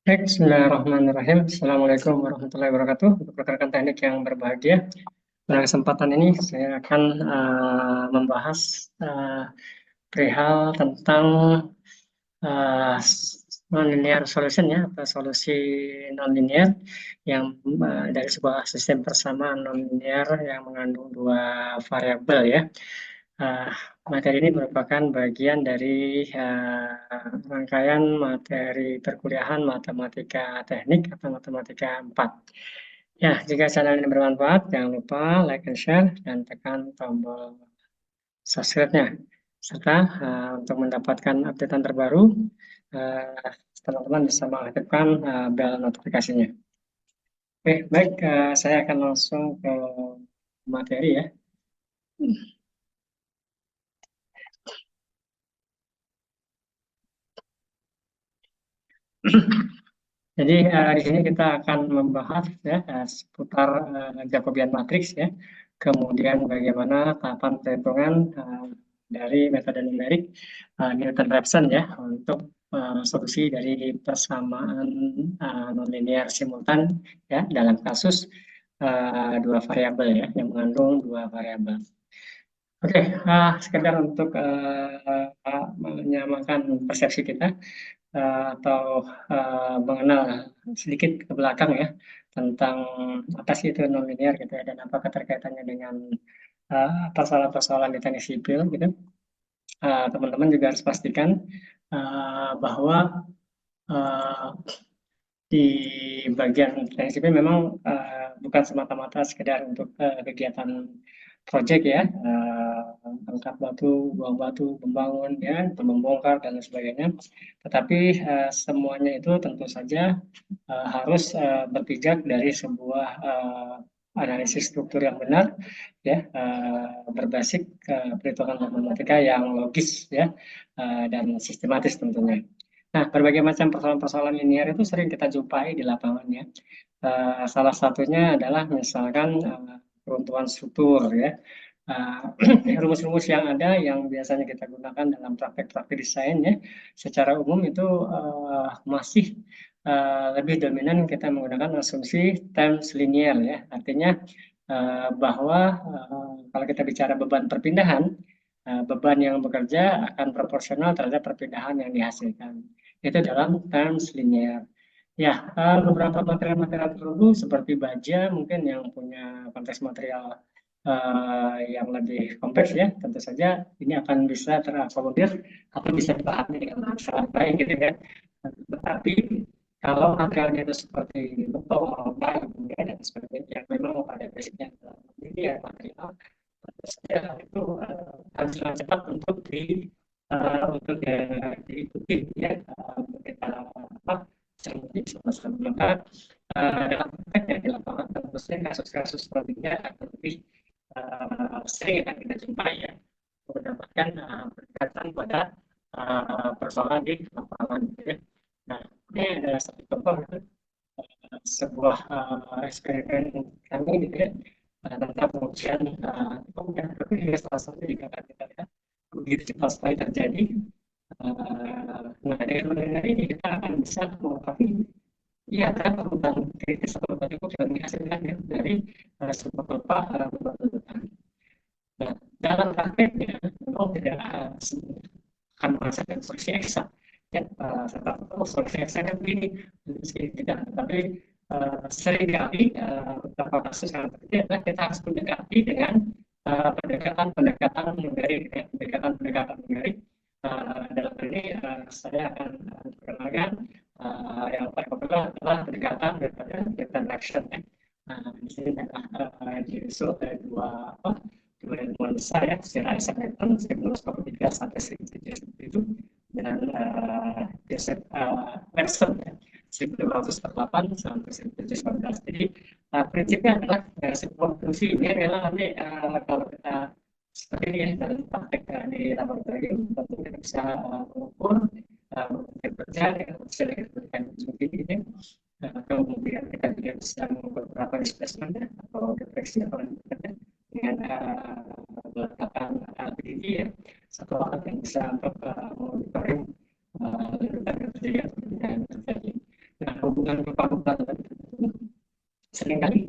Baik, bismillahirrahmanirrahim. Assalamualaikum warahmatullahi wabarakatuh. Untuk rekan-rekan teknik yang berbahagia, pada kesempatan ini saya akan membahas uh, perihal tentang uh, non-linear solution ya, atau solusi non-linear yang dari sebuah sistem persamaan non-linear yang mengandung dua variabel ya. Uh, Materi ini merupakan bagian dari rangkaian materi perkuliahan matematika teknik atau matematika 4. Ya, jika channel ini bermanfaat, jangan lupa like and share dan tekan tombol subscribe-nya. Serta untuk mendapatkan updatean terbaru, teman-teman bisa mengaktifkan bel notifikasinya. Oke, baik, saya akan langsung ke materi ya. Jadi di sini kita akan membahas ya seputar Jacobian matrix ya, kemudian bagaimana tahapan perhitungan dari metode numerik Newton-Raphson ya untuk solusi dari persamaan nonlinear simultan ya dalam kasus dua variabel ya yang mengandung dua variabel. Oke, sekedar untuk menyamakan persepsi kita atau mengenal sedikit ke belakang ya tentang apa sih itu nonlinear gitu ya dan apa keterkaitannya dengan persoalan-persoalan di teknik sipil gitu. Teman-teman juga harus pastikan bahwa uh, di bagian teknik sipil memang bukan semata-mata sekedar untuk kegiatan proyek ya, angkat batu, buang batu, membangun ya, atau membongkar dan lain sebagainya. Tetapi semuanya itu tentu saja harus berpijak dari sebuah analisis struktur yang benar ya, berbasis perhitungan matematika yang logis ya, dan sistematis tentunya. Nah, berbagai macam persoalan-persoalan linear itu sering kita jumpai di lapangan ya. Salah satunya adalah misalkan peruntuhan struktur ya. Rumus-rumus yang ada yang biasanya kita gunakan dalam praktek-praktek desain ya, secara umum itu masih lebih dominan kita menggunakan asumsi times linear ya. Artinya bahwa kalau kita bicara beban perpindahan, beban yang bekerja akan proporsional terhadap perpindahan yang dihasilkan. Itu dalam terms linear. Ya, beberapa material-material tertentu seperti baja mungkin yang punya konteks material yang lebih kompleks ya, tentu saja ini akan bisa terakomodir atau bisa dipahami dengan sangat baik gitu kan. Tetapi kalau materialnya itu seperti beton, logam, ya, dan sebagainya, yang memang pada basicnya ini ya material, tentu saja itu harus dengan cepat untuk untuk diikuti ya kita apa cermati sama-sama maka dalam praktek di lapangan tentu saja kasus-kasus sepertinya akan lebih sering yang kita jumpai ya mendapatkan pendekatan pada persoalan di lapangan gitu ya. Nah, ini adalah satu contoh gitu, sebuah eksperimen kami gitu ya tentang pengujian kemudian itu salah satu juga akan kita lihat begitu cepat sekali terjadi. Nah, dengan ini kita akan bisa mengetahui iya kan beban kritis atau beban cukup yang dihasilkan ya, dari sebuah beberapa beban. Nah, dalam prakteknya memang tidak akan menghasilkan solusi eksak. Ya, serta solusi eksak kan begini, tidak. Tapi seringkali beberapa kasus yang terjadi adalah kita harus mendekati dengan pendekatan-pendekatan numerik, ya, pendekatan-pendekatan numerik. Dalam ini saya akan perkenalkan yang paling populer adalah pendekatan daripada pendekatan action. Ya. Di sini adalah diusul dari dua ilmuwan besar ya, Sir Isaac Newton 1943 sampai 1707 dan Joseph Thomson ya, 1848 sampai 1714. Jadi prinsipnya adalah sebuah fungsi ini adalah nanti kalau kita seperti ini ya dalam praktek di laboratorium tentu kita bisa mengukur kerja dengan begini ini kemudian kita juga bisa mengukur berapa displacement atau defleksi atau dengan meletakkan tinggi ya satu alat yang bisa untuk monitoring ledakan terjadi atau tidak terjadi. Nah, hubungan kepakuan seringkali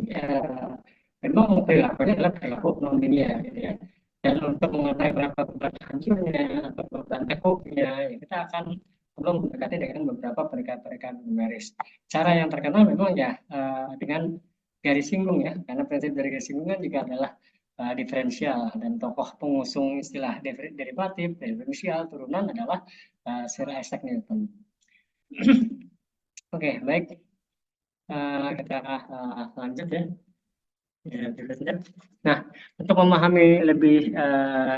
memang perilakunya adalah perilaku non linear gitu ya. Dan untuk mengenai berapa beban hancurnya atau beban tekuknya, ya kita akan perlu mendekati dengan beberapa perikat-perikat numeris. Cara yang terkenal memang ya dengan garis singgung ya, karena prinsip dari garis singgung kan juga adalah diferensial, dan tokoh pengusung istilah derivatif, diferensial, turunan adalah Sir Isaac Newton. Oke, baik. Kita lanjut ya. Nah, untuk memahami lebih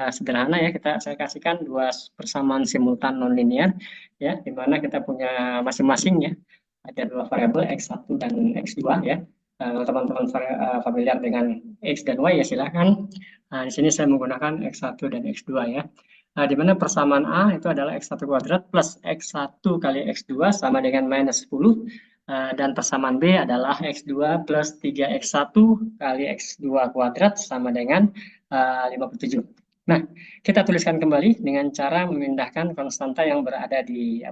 sederhana ya, saya kasihkan dua persamaan simultan nonlinear ya, di mana kita punya masing-masing ya, ada dua variabel x1 dan x2 ya. Teman-teman familiar dengan x dan y ya silakan. Nah, di sini saya menggunakan x1 dan x2 ya. Nah, di mana persamaan A itu adalah x1 kuadrat plus x1 kali x2 sama dengan minus 10. Dan persamaan B adalah x2 plus 3x1 kali x2 kuadrat sama dengan 57. Nah, kita tuliskan kembali dengan cara memindahkan konstanta yang berada di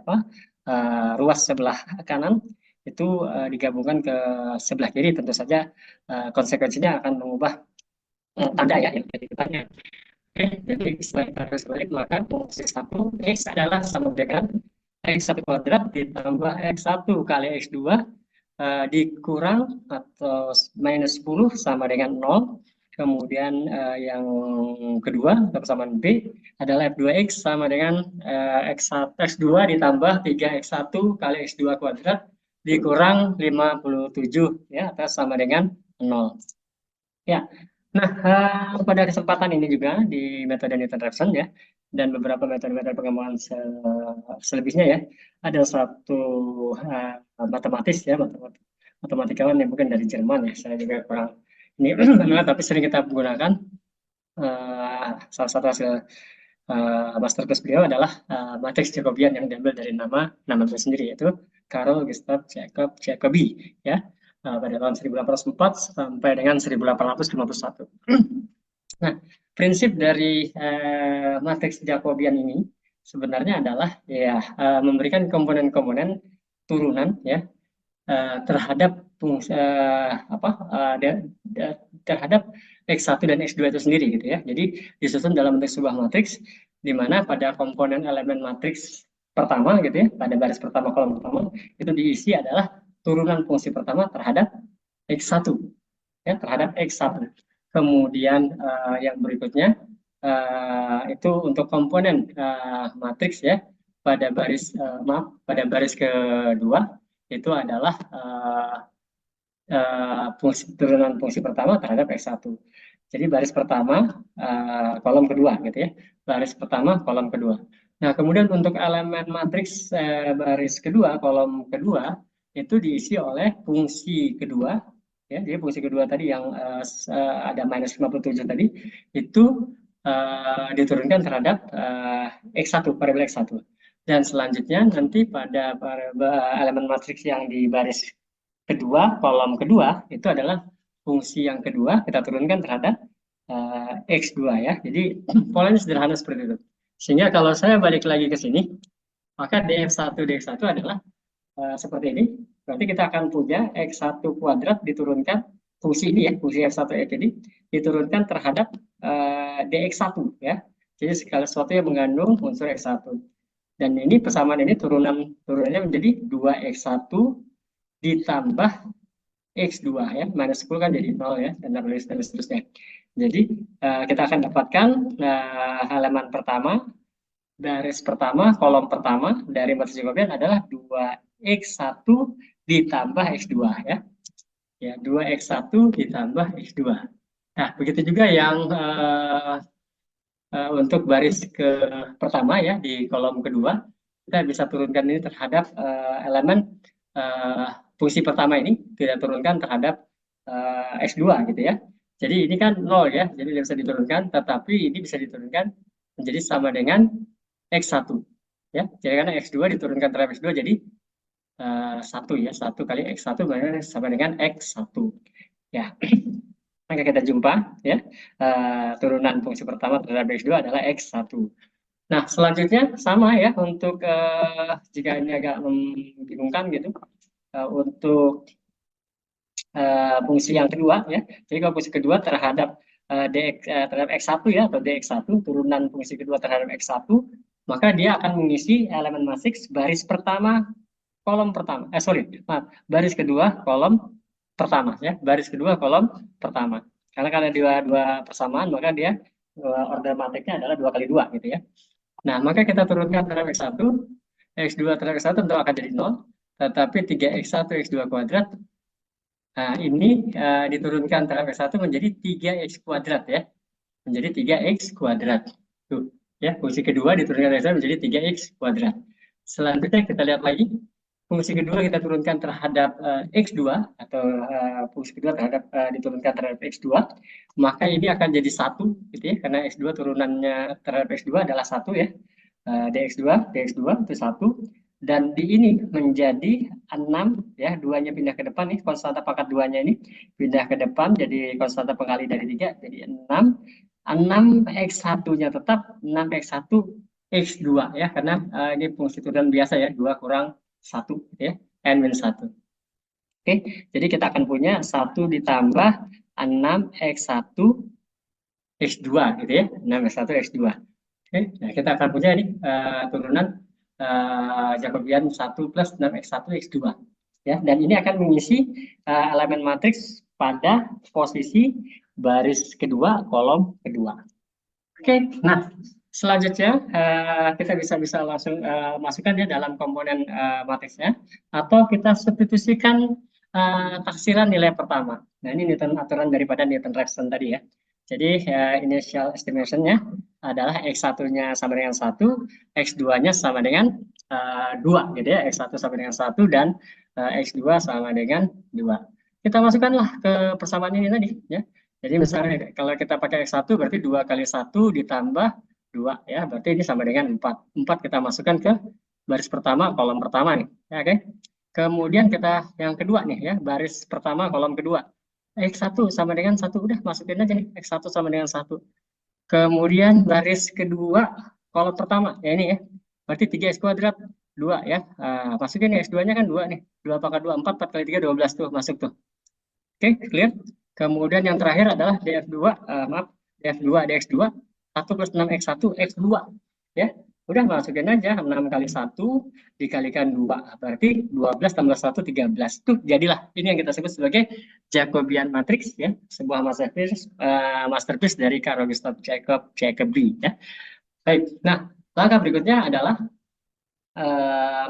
ruas sebelah kanan, itu digabungkan ke sebelah kiri. Tentu saja konsekuensinya akan mengubah tanda ya yang di depannya. Oke, jadi setelah kita garis balik, maka fungsi 1 x adalah sama dengan x1 kuadrat ditambah x1 kali x2 dikurang atau minus 10 sama dengan 0. Kemudian yang kedua, persamaan B adalah f2x sama dengan x2 ditambah 3x1 kali x2 kuadrat dikurang 57 ya, atau sama dengan 0. Ya. Nah, pada kesempatan ini juga di metode Newton-Raphson ya, dan beberapa metode-metode pengembangan selebihnya ya, ada satu matematis ya, matematikawan yang mungkin dari Jerman ya, saya juga kurang ini tapi sering kita gunakan. Salah satu hasil masterclass beliau adalah matriks Jacobian yang diambil dari nama beliau sendiri, yaitu Carl Gustav Jacob Jacobi ya, pada tahun 1804 sampai dengan 1851. Nah, prinsip dari matriks Jacobian ini sebenarnya adalah ya memberikan komponen-komponen turunan ya terhadap terhadap x1 dan x2 itu sendiri gitu ya. Jadi disusun dalam bentuk sebuah matriks di mana pada komponen elemen matriks pertama gitu ya, pada baris pertama kolom pertama itu diisi adalah turunan fungsi pertama terhadap x1 ya, terhadap x1. Kemudian yang berikutnya itu untuk komponen matriks ya, pada baris pada baris kedua itu adalah turunan fungsi pertama terhadap x1. Jadi baris pertama kolom kedua gitu ya, baris pertama kolom kedua. Nah, kemudian untuk elemen matriks baris kedua kolom kedua itu diisi oleh fungsi kedua ya. Jadi fungsi kedua tadi yang ada minus 57 tadi itu diturunkan terhadap x1, variabel x1. Dan selanjutnya nanti pada elemen matriks yang di baris kedua, kolom kedua, itu adalah fungsi yang kedua kita turunkan terhadap x2 ya. Jadi polanya sederhana seperti itu. Sehingga kalau saya balik lagi ke sini, maka df1 dx1 adalah seperti ini. Berarti kita akan punya x1 kuadrat diturunkan fungsi ini ya, fungsi f1 ini diturunkan terhadap dx1 ya. Jadi segala sesuatu yang mengandung unsur x1. Dan ini persamaan ini turunannya menjadi 2x1 ditambah x2 ya, minus 10 kan jadi 0 ya, dan seterusnya. Jadi kita akan dapatkan halaman pertama, baris pertama, kolom pertama dari matriks Jacobian adalah 2x1 ditambah x2 ya. Ya, 2x1 ditambah x2. Nah, begitu juga yang untuk baris ke pertama ya, di kolom kedua kita bisa turunkan ini terhadap elemen fungsi pertama ini, kita turunkan terhadap x2 gitu ya. Jadi ini kan 0 ya, jadi tidak bisa diturunkan, tetapi ini bisa diturunkan menjadi sama dengan x1 ya. Jadi karena x2 diturunkan terhadap x2 jadi 1 ya, 1 kali x1 sama dengan x1 ya. Maka kita jumpa ya, turunan fungsi pertama terhadap x2 adalah x1. Nah, selanjutnya sama ya untuk jika ini agak membingungkan gitu, untuk fungsi yang kedua ya. Jadi kalau fungsi kedua terhadap terhadap X1 ya, atau DX1, turunan fungsi kedua terhadap X1, maka dia akan mengisi elemen matriks baris pertama kolom pertama. Sorry, maaf, baris kedua kolom pertama ya, baris kedua kolom pertama. Karena dua persamaan, maka dia order matriksnya adalah 2 kali 2 gitu ya. Nah, maka kita turunkan terhadap X1, X2 terhadap X1 tentu akan jadi 0, tetapi 3X1 X2 kuadrat, nah ini diturunkan terhadap X1 menjadi 3X kuadrat ya, menjadi 3X kuadrat. Tuh, ya, fungsi kedua diturunkan X1 menjadi 3X kuadrat. Selanjutnya kita lihat lagi, fungsi kedua kita turunkan terhadap X2, atau fungsi kedua diturunkan terhadap X2, maka ini akan jadi 1 gitu ya, karena X2 turunannya terhadap X2 adalah 1 ya. dx2 itu 1, dan di ini menjadi 6 ya, 2-nya pindah ke depan nih, konstanta pangkat 2-nya ini pindah ke depan jadi konstanta pengkali dari 3, jadi 6. 6x1-nya tetap 6x1 x2 ya, karena ini fungsi turunan biasa ya, 2 kurang 1 gitu ya, n-1. Oke, jadi kita akan punya 1 ditambah 6x1 x2 gitu ya, 6x1 x2. Oke, nah kita akan punya ini turunan Jacobian 1 plus 6x1 x2 ya, dan ini akan mengisi elemen matriks pada posisi baris kedua kolom kedua. Oke, nah selanjutnya kita bisa langsung masukkan ya dalam komponen matriksnya, atau kita substitusikan taksiran nilai pertama. Nah, ini aturan daripada Newton-Raphson tadi ya. Jadi initial estimation-nya adalah X1-nya sama dengan 1, X2-nya sama dengan 2 gitu ya. X1 sama dengan 1 dan X2 sama dengan 2. Kita masukkanlah ke persamaan ini tadi ya. Jadi misalnya kalau kita pakai X1 berarti 2 kali 1 ditambah 2 ya, berarti ini sama dengan 4. 4 kita masukkan ke baris pertama kolom pertama nih. Ya, oke. Kemudian kita yang kedua nih ya, baris pertama kolom kedua. X1 sama dengan 1, udah masukin aja nih, X1 sama dengan 1. Kemudian baris kedua kolom pertama, ya ini ya, berarti 3X kuadrat 2 ya. Masukin nih X2-nya kan 2 nih, 2 pangkat 2, 4, 4 kali 3, 12 tuh, masuk tuh. Oke, clear? Kemudian yang terakhir adalah df2, df2 dx2, 1 plus 6x1 x2 ya. Udah masukin aja 6 kali 1 dikalikan 2, berarti 12 tambah 1 13. Tuh jadilah ini yang kita sebut sebagai Jacobian matrix ya, sebuah masterpiece dari Carl Gustav Jacobi ya. Baik. Nah, langkah berikutnya adalah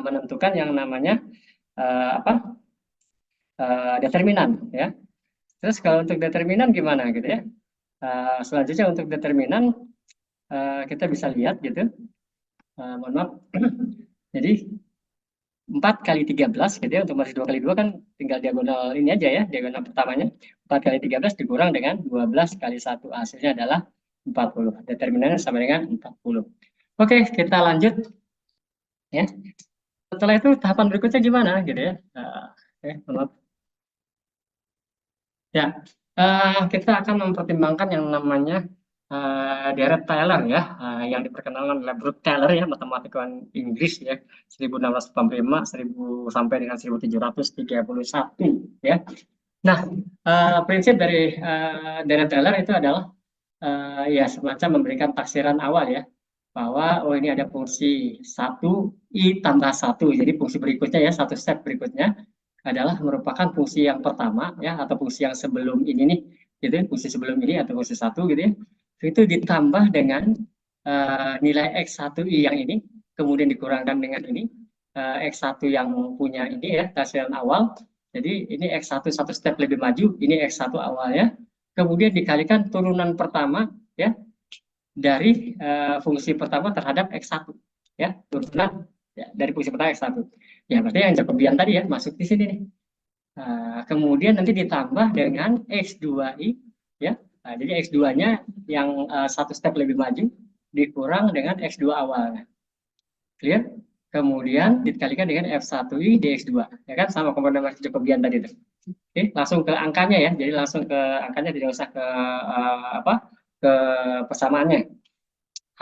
menentukan yang namanya determinan ya. Terus kalau untuk determinan gimana gitu ya? Selanjutnya untuk determinan kita bisa lihat gitu. Mohon maaf. Jadi 4 kali 13 gitu ya, untuk baris 2 kali 2 kan tinggal diagonal ini aja ya, diagonal pertamanya. 4 kali 13 dikurang dengan 12 kali 1, hasilnya adalah 40. Determinannya sama dengan 40. Oke, kita lanjut ya. Setelah itu tahapan berikutnya gimana gitu ya? Mohon maaf. Ya, kita akan mempertimbangkan yang namanya Dirac-Taylor ya, yang diperkenalkan oleh Bruce Taylor ya, matematikawan Inggris ya, 1685 sampai dengan 1731 ya. Nah, prinsip dari Dirac-Taylor itu adalah ya semacam memberikan taksiran awal ya, bahwa oh ini ada fungsi 1i tambah 1. Jadi fungsi berikutnya ya, satu step berikutnya adalah merupakan fungsi yang pertama ya, atau fungsi yang sebelum ini nih gitu, fungsi sebelum ini atau fungsi 1 gitu ya, itu ditambah dengan nilai X1i yang ini, kemudian dikurangkan dengan ini X1 yang punya ini ya, taksiran awal. Jadi ini X1 satu step lebih maju, ini X1 awalnya, kemudian dikalikan turunan pertama ya dari fungsi pertama terhadap X1 ya, turunan ya, dari fungsi pertama X1 ya, berarti yang Jacobian tadi ya masuk di sini nih. Kemudian nanti ditambah dengan X2i ya. Jadi X2-nya yang satu step lebih maju dikurang dengan X2 awalnya. Clear? Kemudian dikalikan dengan F1i dx2 ya kan, sama komponen Jacobian tadi tuh. Oke, langsung ke angkanya ya. Jadi langsung ke angkanya, tidak usah ke ke persamaannya.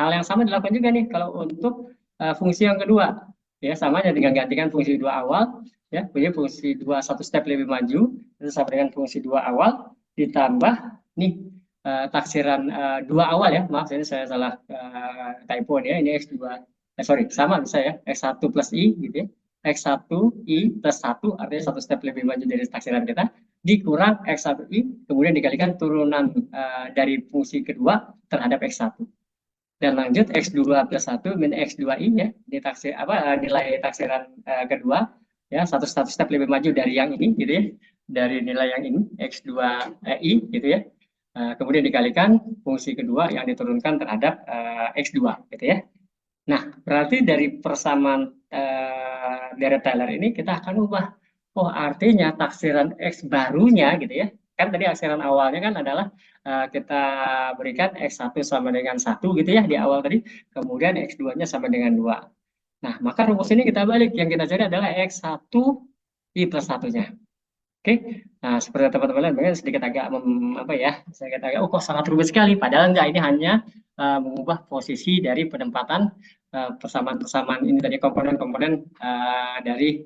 Hal yang sama dilakukan juga nih kalau untuk fungsi yang kedua. Ya, sama aja, tinggal gantikan fungsi kedua awal ya, punya fungsi 2 satu step lebih maju, itu sama dengan fungsi 2 awal, ditambah nih taksiran 2 awal ya, maaf ini saya salah typo ya, ini X2, sorry, sama bisa ya, X1 plus I gitu ya, X1 I plus 1, artinya satu step lebih maju dari taksiran kita, dikurang X1 I, kemudian dikalikan turunan dari fungsi kedua terhadap X1. Dan lanjut X2 plus 1 min X2I ya, di taksir, nilai taksiran kedua, ya satu step lebih maju dari yang ini gitu ya, dari nilai yang ini X2I gitu ya. Kemudian dikalikan fungsi kedua yang diturunkan terhadap X2 gitu ya. Nah, berarti dari persamaan deret Taylor ini kita akan ubah. Oh, artinya taksiran X barunya gitu ya. Kan tadi taksiran awalnya kan adalah kita berikan X1 sama dengan 1 gitu ya di awal tadi. Kemudian X2-nya sama dengan 2. Nah, maka rumus ini kita balik. Yang kita cari adalah X1 I plus 1-nya. Oke, nah seperti teman-teman lihat, mungkin sedikit agak sedikit agak, kok sangat rumit sekali. Padahal enggak, ini hanya mengubah posisi dari penempatan persamaan-persamaan ini tadi komponen-komponen dari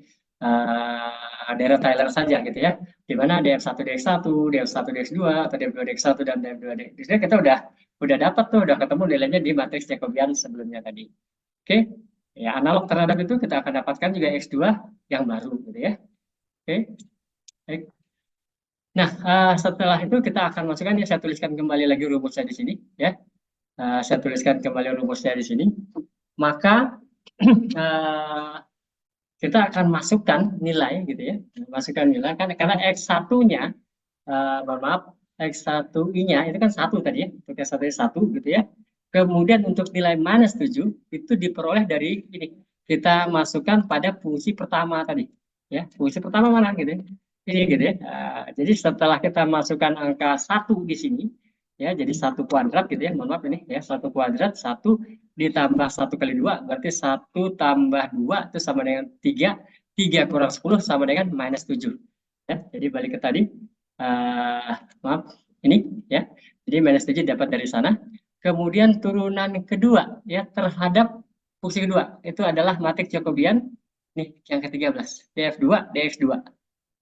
daerah Taylor saja gitu ya. Di mana DF1 DX1, DF1 DX2 atau DF2 DX1 dan DF2 DX2 kita udah dapat tuh, udah ketemu nilainya di matriks Jacobian sebelumnya tadi. Oke, ya analog terhadap itu kita akan dapatkan juga X2 yang baru gitu ya. Oke. Baik. Nah, setelah itu kita akan masukkan ya, saya tuliskan kembali lagi rumusnya di sini ya. Saya tuliskan kembali rumusnya di sini. Maka kita akan masukkan nilai gitu ya. Masukkan nilai kan karena X1-nya mohon maaf, X1I-nya itu kan 1 tadi ya. Untuk X1 1 gitu ya. Kemudian untuk nilai minus 7 itu diperoleh dari ini. Kita masukkan pada fungsi pertama tadi. Ya, fungsi pertama mana gitu ya. Ini gitu ya. Jadi setelah kita masukkan angka 1 di sini, ya jadi 1 kuadrat gitu ya. Mohon maaf ini ya, 1 kuadrat, 1 ditambah 1 kali 2, berarti 1 tambah 2 itu sama dengan 3. 3 kurang 10 sama dengan minus 7. Ya, jadi balik ke tadi. Maaf, ini ya. Jadi minus 7 dapat dari sana. Kemudian turunan kedua ya terhadap fungsi kedua itu adalah matriks Jacobian nih yang ke-13, df2 dx2.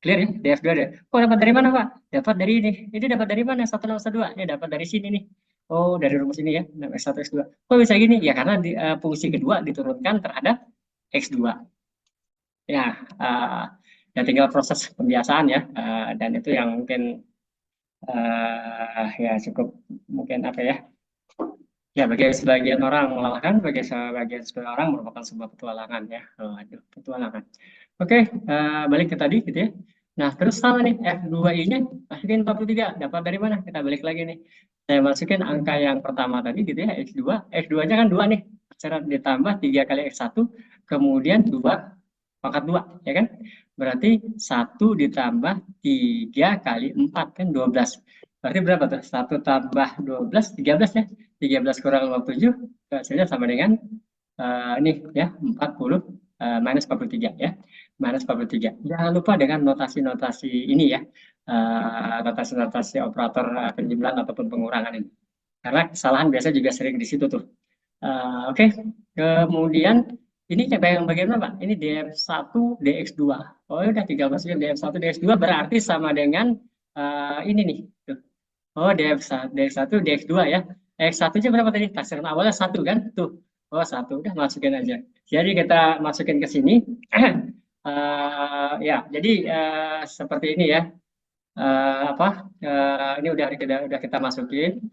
Clear ya, df2 deh. Kok dapat dari mana, Pak? Dapat dari ini. Ini dapat dari mana? 1 ini dapat dari sini nih. Oh, dari rumus ini ya, X1 X2. Kok bisa gini? Ya karena fungsi kedua diturunkan terhadap X2. Ya, ya tinggal proses pembiasaan ya, dan itu yang mungkin ya cukup mungkin ya bagi sebagian orang melelahkan, bagi sebagian orang merupakan sebuah petualangan ya. Aduh, petualangan. Oke, balik ke tadi gitu ya. Nah, terus sama nih F2I-nya masukin 43. Dapat dari mana? Kita balik lagi nih. Saya masukin angka yang pertama tadi gitu ya, X2. X2-nya kan 2 nih. Secara ditambah 3 kali X1, kemudian 2 pangkat 2, ya kan? Berarti 1 ditambah 3 kali 4 kan 12. Berarti berapa tuh? 1 tambah 12, 13 ya. 13 kurang 57, hasilnya sama dengan ini ya, 40 minus 43 ya. Minus 43. Jangan lupa dengan notasi-notasi ini ya. Notasi-notasi operator penjumlahan ataupun pengurangan ini. Karena kesalahan biasa juga sering di situ tuh. Oke. Kemudian ini yang bagian apa? Ini df1 dx2. Oh udah tinggal masukin df1 dx2 berarti sama dengan ini nih. Tuh. Oh df1 dx2 ya. X1-nya berapa tadi? Taksiran awalnya 1 kan? Tuh. Oh 1, udah masukin aja. Jadi kita masukin ke sini. Ya, jadi seperti ini ya. Ini udah kita masukin.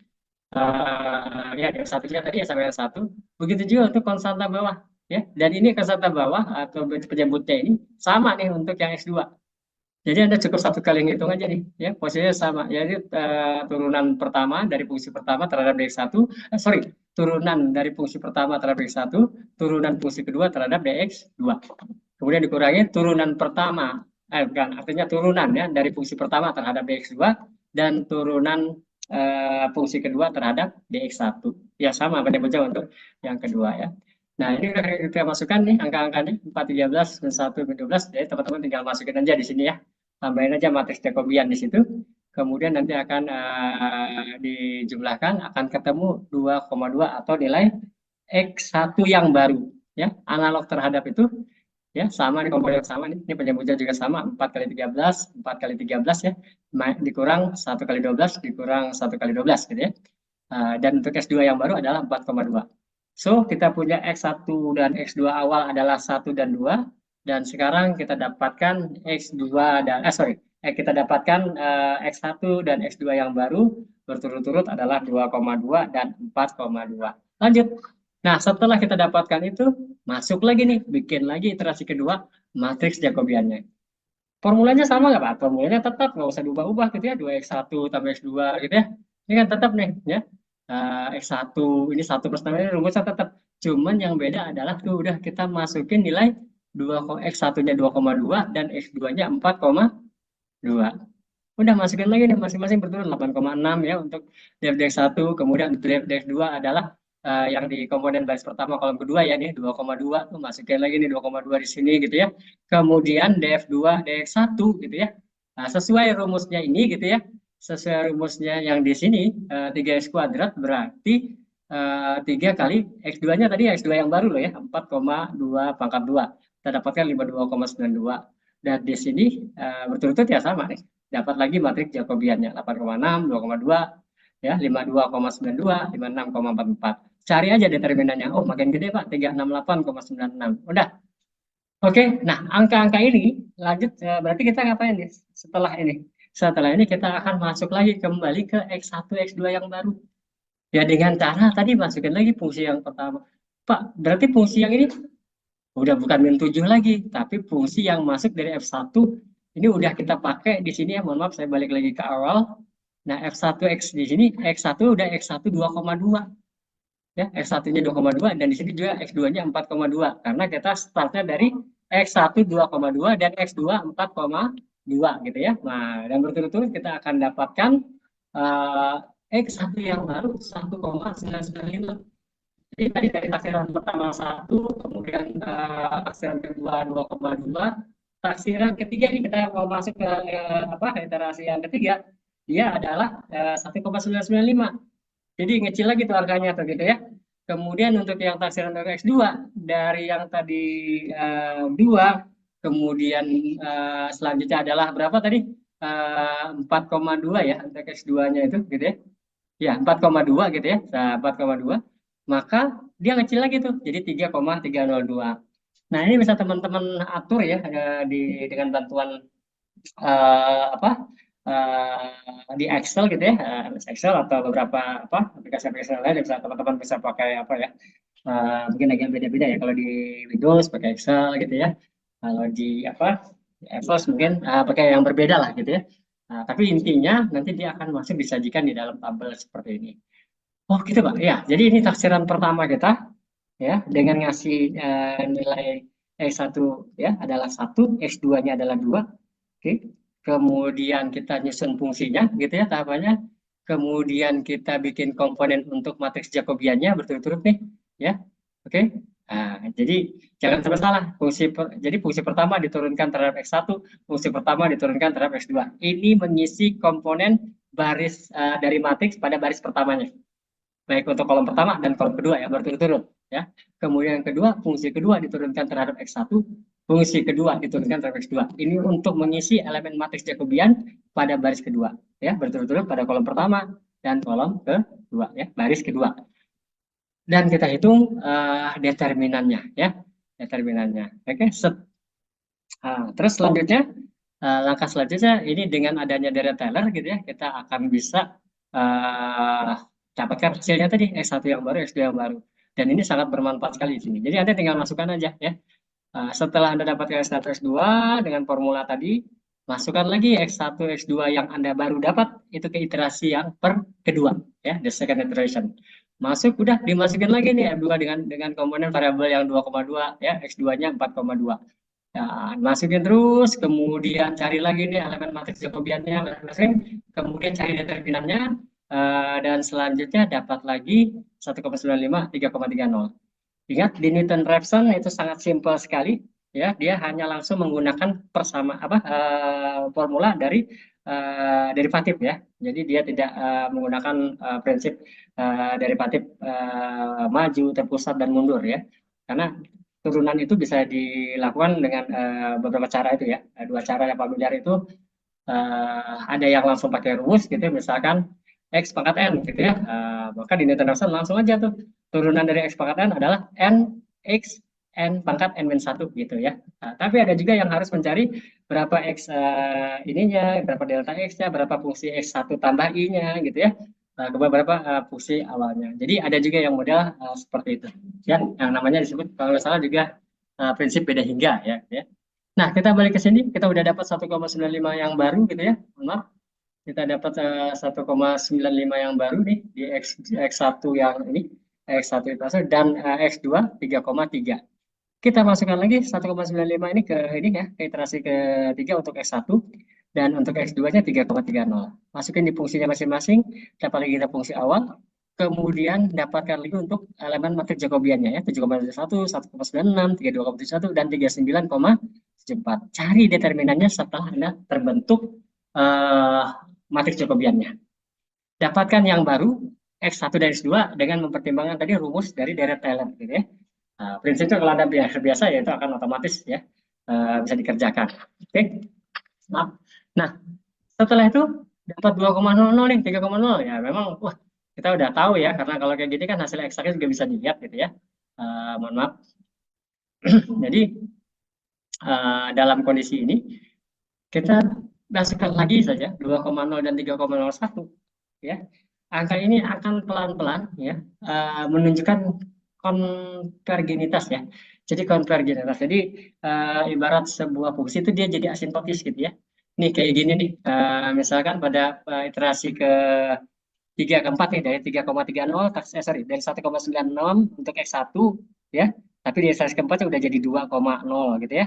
Ya satunya tadi ya sampai 1. Begitu juga untuk konstanta bawah ya. Dan ini konstanta bawah atau penyebutnya ini sama nih untuk yang X2. Jadi Anda cukup satu kali ngitung aja nih ya, posisinya sama. Jadi turunan pertama dari fungsi pertama terhadap dx1, turunan dari fungsi pertama terhadap dx1, turunan fungsi kedua terhadap dx2. Kemudian dikurangi turunan pertama, artinya turunan ya dari fungsi pertama terhadap dx2 dan turunan fungsi kedua terhadap dx1. Ya sama penyebutnya untuk yang kedua ya. Nah, ini udah kita masukkan nih angka-angkanya 4, 13, dan 1, 12. Jadi teman-teman tinggal masukin aja di sini ya. Tambahin aja matriks Jacobian di situ. Kemudian nanti akan dijumlahkan, akan ketemu 2,2 atau nilai X1 yang baru. Ya, analog terhadap itu Ya, sama nih komponen sama nih. Ini penyebutnya juga sama, 4 kali 13, 4 kali 13 ya. Dikurang 1 kali 12, dikurang 1 kali 12 gitu ya. Dan untuk X2 yang baru adalah 4,2. So, kita punya X1 dan X2 awal adalah 1 dan 2. Dan sekarang kita dapatkan X2 dan, kita dapatkan X1 dan X2 yang baru berturut-turut adalah 2,2 dan 4,2. Lanjut. Nah, setelah kita dapatkan itu, masuk lagi nih, bikin lagi iterasi kedua, matriks Jacobiannya. Formulanya sama nggak Pak? Formulanya tetap, nggak usah diubah-ubah gitu ya, 2x1 tambah x2 gitu ya. Ini kan tetap nih, ya. X1, ini 1 plus tambah ini rumusnya tetap. Cuman yang beda adalah tuh udah kita masukin nilai X1-nya 2,2 dan X2-nya 4,2. Udah masukin lagi nih masing-masing berturut 8,6 ya untuk df1, kemudian df2 adalah yang di komponen baris pertama kolom kedua ya nih 2,2 tuh masukin lagi nih 2,2 di sini gitu ya. Kemudian df2 df1 gitu ya. Nah, sesuai rumusnya ini gitu ya. Sesuai rumusnya yang di sini 3x kuadrat berarti 3 kali x2-nya tadi x2 yang baru loh ya 4,2 pangkat 2. Kita dapatkan 52,92 dan di sini berturut-turut ya sama nih dapat lagi matriks Jacobiannya 8,6, 2,2, ya 52,92, 56,44. Cari aja determinannya. Oh, makin gede Pak, 368,96. Udah. Oke, nah angka-angka ini lanjut berarti kita ngapain nih setelah ini? Setelah ini kita akan masuk lagi kembali ke X1, X2 yang baru. Ya dengan cara tadi masukin lagi fungsi yang pertama. Pak, berarti fungsi yang ini udah bukan min 7 lagi, tapi fungsi yang masuk dari F1 ini udah kita pakai di sini ya. Mohon maaf saya balik lagi ke awal. Nah, F1 X di sini X1 udah X1 2,2 ya. X1-nya 2,2 dan di sini juga X2-nya 4,2 karena kita startnya dari X1 2,2 dan X2 4,2 gitu ya. Nah, dan berturut-turut kita akan dapatkan uh, X1 yang baru 1,995. Jadi tadi dari taksiran pertama 1, kemudian taksiran kedua 2,2, taksiran ketiga ini kita mau masuk ke iterasi yang ketiga, dia adalah 1,995. Jadi ngecil lagi tuh angkanya tuh gitu ya. Kemudian untuk yang taksiran dari X2 dari yang tadi 2, kemudian selanjutnya adalah berapa tadi? 4,2 ya untuk X2-nya itu gitu ya. Ya, 4,2 gitu ya. Nah, 4,2. Maka dia ngecil lagi tuh jadi 3,302. Nah, ini bisa teman-teman atur ya dengan bantuan apa di Excel gitu ya, Excel atau beberapa aplikasi-aplikasi lain bisa teman-teman bisa pakai apa ya. Mungkin agak beda-beda ya kalau di Windows pakai Excel gitu ya. Kalau di Evos mungkin pakai yang berbeda lah gitu ya. Tapi intinya nanti dia akan masuk disajikan di dalam tabel seperti ini. Oh gitu Pak. Ya, jadi ini tafsiran pertama kita ya dengan ngasih nilai X1 ya adalah 1, X2-nya adalah 2. Oke. Kemudian kita nyusun fungsinya gitu ya tahapannya. Kemudian kita bikin komponen untuk matriks Jacobiannya berturut-turut nih ya. Oke. Nah, jadi jangan sampai salah. Jadi fungsi pertama diturunkan terhadap X1, fungsi pertama diturunkan terhadap X2. Ini mengisi komponen baris dari matriks pada baris pertamanya baik untuk kolom pertama dan kolom kedua ya berturut-turut ya. Kemudian yang kedua fungsi kedua diturunkan terhadap X1, fungsi kedua diturunkan terhadap X2. Ini untuk mengisi elemen matriks Jacobian pada baris kedua ya berturut-turut pada kolom pertama dan kolom kedua ya baris kedua. Dan kita hitung determinannya ya determinannya. Oke, terus selanjutnya langkah selanjutnya ini dengan adanya deret Taylor gitu ya kita akan bisa dapatkan hasilnya tadi X1 yang baru, X2 yang baru. Dan ini sangat bermanfaat sekali di sini. Jadi Anda tinggal masukkan aja ya. Setelah Anda dapatkan X1, X2 dengan formula tadi, masukkan lagi X1, X2 yang Anda baru dapat itu ke iterasi yang kedua ya, the second iteration. Masuk udah dimasukin lagi nih F2 dengan komponen variabel yang 2,2 ya, X2-nya 4,2. Nah, masukin terus, kemudian cari lagi nih elemen matriks Jacobiannya masing-masing, kemudian cari determinannya, dan selanjutnya dapat lagi 1,95, 3,30. Ingat di Newton-Raphson itu sangat simpel sekali, ya dia hanya langsung menggunakan formula dari derivatif ya. Jadi dia tidak menggunakan prinsip derivatif maju, terpusat dan mundur ya. Karena turunan itu bisa dilakukan dengan beberapa cara itu ya. Dua cara yang familiar itu ada yang langsung pakai rumus gitu ya, misalkan X pangkat N gitu ya. Maka di Newton-Raphson langsung aja tuh turunan dari X pangkat N adalah N X N pangkat N-1 gitu ya. Tapi ada juga yang harus mencari berapa X ininya, berapa delta X-nya, berapa fungsi X1 tambah I-nya gitu ya. Beberapa fungsi awalnya. Jadi ada juga yang model seperti itu. Ya, yang namanya disebut kalau nggak salah juga prinsip beda hingga ya. Ya. Nah, kita balik ke sini, kita udah dapat 1,95 yang baru gitu ya. Maaf, kita dapat 1,95 yang baru nih di X1 yang ini, X1 itu dan X2 3,3. Kita masukkan lagi 1,95 ini ke ini ya, ke iterasi ketiga untuk X1 dan untuk X2-nya 3,30. Masukin di fungsinya masing-masing, dapat lagi kita fungsi awal, kemudian dapatkan lagi untuk elemen matriks Jacobiannya ya, 7,1, 1,96, 32,71 dan 39,74. Cari determinannya setelah Anda terbentuk matriks Jacobiannya. Dapatkan yang baru X1 dan X2 dengan mempertimbangkan tadi rumus dari Dirac-Taylor gitu ya. Prinsipnya kalau Anda biasa ya itu akan otomatis ya bisa dikerjakan. Oke. Nah, setelah itu dapat 2,00 nih, 3,0 ya memang wah kita udah tahu ya karena kalau kayak gini kan hasil eksaknya juga bisa dilihat gitu ya. Mohon maaf. Jadi dalam kondisi ini kita masukkan lagi saja 2,0 dan 3,01 ya. Angka ini akan pelan-pelan ya menunjukkan konvergenitas ya. Jadi konvergenitas. Jadi ibarat sebuah fungsi itu dia jadi asintotis gitu ya. Nih kayak gini nih. Misalkan pada iterasi ke 3 ke 4 nih dari 3,30 sorry dari 1,96 untuk X1 ya. Tapi di iterasi keempat udah jadi 2,0 gitu ya.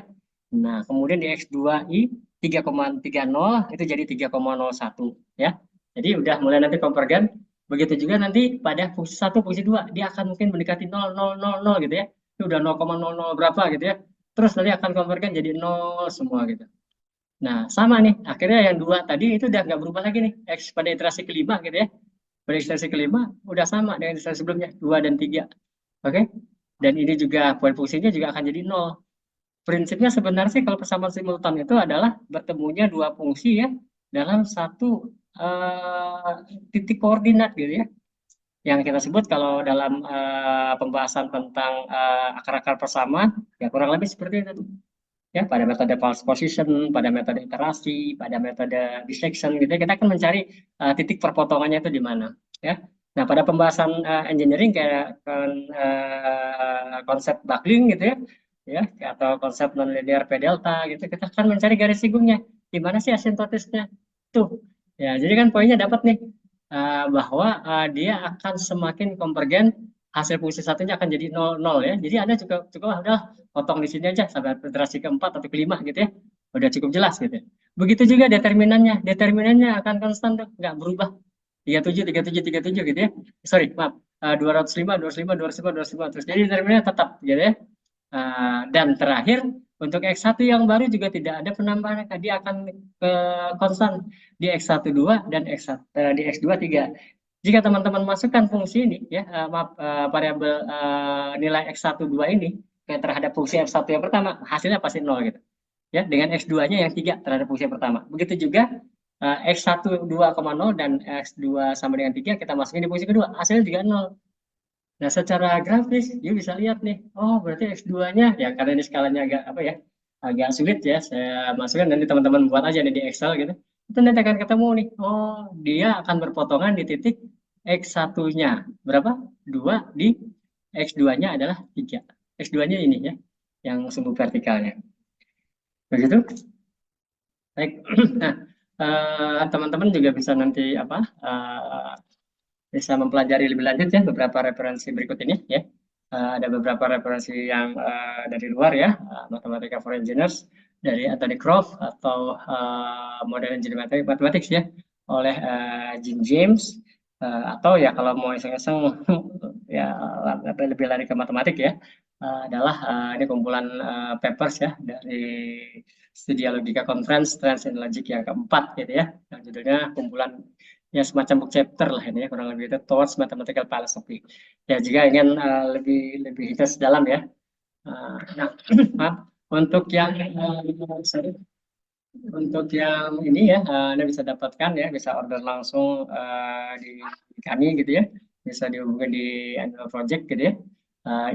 Nah, kemudian di X2i 3,30 itu jadi 3,01 ya. Jadi udah mulai nanti konvergen. Begitu juga nanti pada fungsi 1, fungsi 2 dia akan mungkin mendekati 0,000 gitu ya. Itu udah 0,00 berapa gitu ya. Terus nanti akan konvergen jadi 0 semua gitu. Nah, sama nih. Akhirnya yang dua tadi itu udah nggak berubah lagi nih. X pada iterasi kelima gitu ya. Pada iterasi kelima udah sama dengan iterasi sebelumnya 2 dan 3. Oke. Dan ini juga poin fungsinya juga akan jadi 0. Prinsipnya sebenarnya sih kalau persamaan simultan itu adalah bertemunya dua fungsi ya dalam satu titik koordinat gitu ya. Yang kita sebut kalau dalam pembahasan tentang akar-akar persamaan ya kurang lebih seperti itu. Ya, pada metode false position, pada metode iterasi, pada metode dissection gitu ya, kita akan mencari titik perpotongannya itu di mana ya. Nah, pada pembahasan engineering kayak konsep buckling gitu ya, atau konsep nonlinear P delta gitu, kita akan mencari garis sigungnya. Di mana sih asintotisnya? Tuh. Ya, jadi kan poinnya dapat nih bahwa dia akan semakin konvergen hasil fungsi satunya akan jadi 0, ya. Jadi Anda cukup udah potong di sini aja sampai iterasi keempat atau kelima gitu ya. Udah cukup jelas gitu. Begitu juga determinannya. Determinannya akan konstan tuh, nggak berubah. 37, 37, 37 gitu ya. Sorry, maaf. 205, 205, 205, 205 terus. Jadi determinannya tetap gitu ya. Dan terakhir untuk X1 yang baru juga tidak ada penambahan, dia akan ke konstan di X1 2 dan di X2 3. Jika teman-teman masukkan fungsi ini ya, maaf variabel nilai X1 2 ini terhadap fungsi F1 yang pertama, hasilnya pasti 0 gitu. Ya, dengan X2-nya yang 3 terhadap fungsi yang pertama. Begitu juga X1 2,0 dan X2 sama dengan 3 kita masukin di fungsi kedua, hasilnya juga 0. Nah, secara grafis, dia bisa lihat nih, oh berarti X2-nya, ya karena ini skalanya agak apa ya, agak sulit ya, saya masukkan nanti teman-teman buat aja nih di Excel gitu. Itu nanti akan ketemu nih, oh dia akan berpotongan di titik X1-nya. Berapa? 2 di X2-nya adalah 3. X2-nya ini ya, yang sumbu vertikalnya. Begitu? Baik. Nah, teman-teman juga bisa nanti apa bisa mempelajari lebih lanjut ya beberapa referensi berikut ini ya. Ada beberapa referensi yang dari luar ya, Mathematica for Engineers dari Anthony Croft atau Modern Engineering Mathematics ya oleh Jim James atau ya kalau mau iseng-iseng ya lebih lari ke matematik ya adalah ini kumpulan papers ya dari Studia Logika Conference Trends in Logic yang keempat gitu ya, yang judulnya kumpulan ya semacam book chapter lah ini ya kurang lebih itu Towards Mathematical Philosophy. Ya jika ingin lebih intens dalam ya Nah, maaf, untuk yang sorry, untuk yang ini ya, Anda bisa dapatkan ya, bisa order langsung di kami gitu ya, bisa dihubungi di Annual Project gitu ya,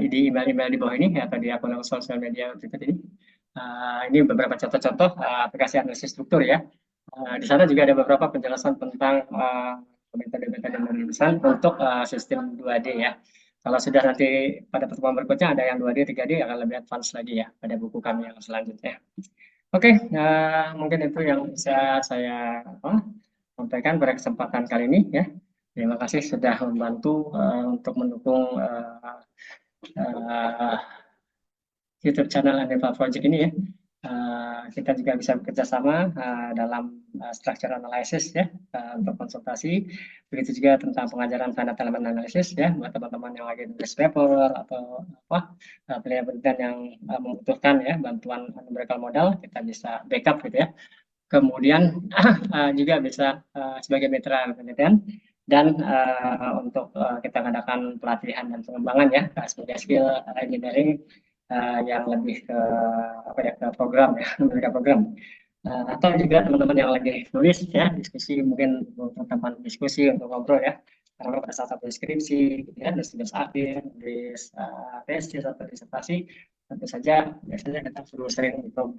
di email-email di bawah ini atau di akun sosial media berikut ini. Ini beberapa contoh-contoh aplikasi analisis struktur ya. Di sana juga ada beberapa penjelasan tentang metode-metode penulisan untuk sistem 2D ya. Kalau sudah nanti pada pertemuan berikutnya ada yang 2D, 3D akan lebih advance lagi ya pada buku kami yang selanjutnya. Oke, mungkin itu yang bisa saya sampaikan pada kesempatan kali ini ya. Terima kasih sudah membantu untuk mendukung uh, YouTube channel Aneva Project ini ya. Kita juga bisa bekerja sama dalam structure analysis ya untuk konsultasi. Begitu juga tentang pengajaran standar elemen analisis ya buat teman-teman yang lagi nulis paper atau apa penelitian yang membutuhkan ya bantuan numerical model, kita bisa backup gitu ya. Kemudian juga bisa sebagai mitra penelitian dan untuk kita mengadakan pelatihan dan pengembangan ya sebagai skill engineering yang lebih ke apa ya ke program ya mereka program atau juga teman-teman yang lagi nulis ya diskusi mungkin untuk teman diskusi untuk ngobrol ya karena pada saat deskripsi gitu ya tugas akhir tulis tesis atau disertasi tentu saja biasanya kita perlu sering untuk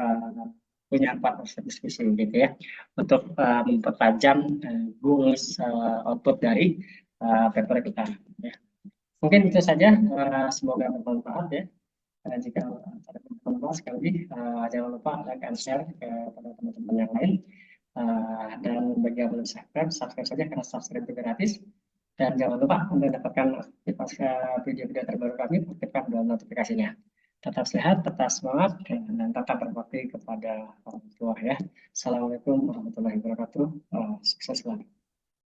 punya partnership diskusi gitu ya untuk mempertajam goals output dari paper kita ya. Mungkin itu saja semoga bermanfaat ya. Jika ada teman-teman sekali lagi jangan lupa like and share kepada teman-teman yang lain dan bagi yang belum subscribe saja karena subscribe itu gratis dan jangan lupa untuk mendapatkan video-video terbaru kami aktifkan notifikasinya. Tetap sehat, tetap semangat, dan tetap berbakti kepada orang tua ya. Assalamualaikum warahmatullahi wabarakatuh. Sukses selalu.